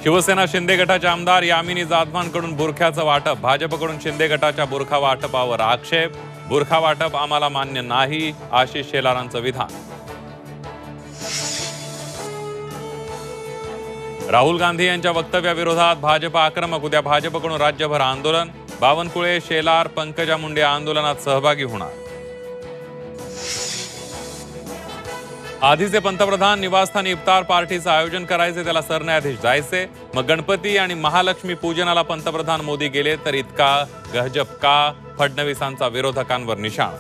शिवसेना शिंदे गटाचे आमदार यामिनी जाधवांकडून बुरख्याचं वाटप, भाजपकडून शिंदे गटाच्या बुरखा वाटपावर आक्षेप, बुरखा वाटप आम्हाला मान्य नाही, आशिष शेलारांचं विधान. राहुल गांधी यांच्या वक्तव्याविरोधात भाजप आक्रमक, उद्या भाजपकडून राज्यभर आंदोलन, बावनकुळे, शेलार, पंकजा मुंडे आंदोलनात सहभागी होणार. आधीचे पंतप्रधान निवासस्थानी इफ्तार पार्टीचं आयोजन करायचे, त्याला सरन्यायाधीश जायचे, मग गणपती आणि महालक्ष्मी पूजनाला पंतप्रधान मोदी गेले तर इतका गजब का, फडणवीसांचा विरोधकांवर निशाण.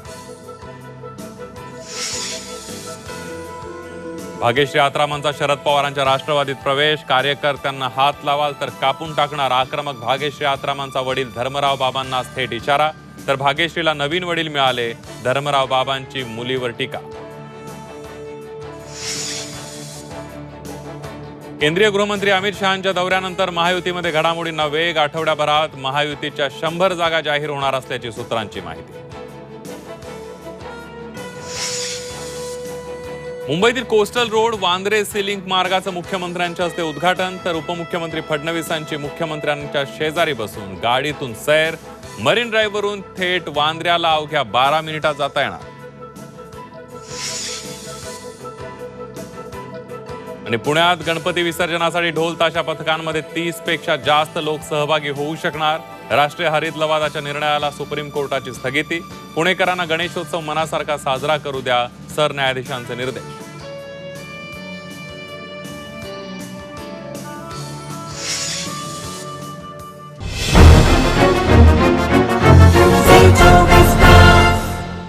भाग्यश्री आत्रामांचा शरद पवारांच्या राष्ट्रवादीत प्रवेश, कार्यकर्त्यांना हात लावाल तर कापून टाकणार, आक्रमक भाग्यश्री आत्रामांचा वडील धर्मराव बाबांना थेट इशारा, तर भाग्यश्रीला नवीन वडील मिळाले, धर्मराव बाबांची मुलीवर टीका. केंद्रीय गृहमंत्री अमित शहांच्या दौऱ्यानंतर महायुतीमध्ये घडामोडींना वेग, आठवड्याभरात महायुतीच्या 100 जागा जाहीर होणार असल्याची सूत्रांची माहिती. मुंबईतील कोस्टल रोड वांद्रे सीलिंक मार्गाचं मुख्यमंत्र्यांच्या हस्ते उद्घाटन, तर उपमुख्यमंत्री फडणवीसांची मुख्यमंत्र्यांच्या शेजारी बसून गाडीतून सैर, मरीन ड्राईव्हवरून थेट वांद्र्याला अवघ्या 12 मिनिटात जाता येणार. आणि पुण्यात गणपती विसर्जनासाठी ढोल ताशा पथकांमध्ये 30 पेक्षा जास्त लोक सहभागी होऊ शकणार, राष्ट्रीय हरित लवादाच्या निर्णयाला सुप्रीम कोर्टाची स्थगिती, पुणेकरांना गणेशोत्सव मनासारखा साजरा करू द्या, सरन्यायाधीशांचे निर्देश.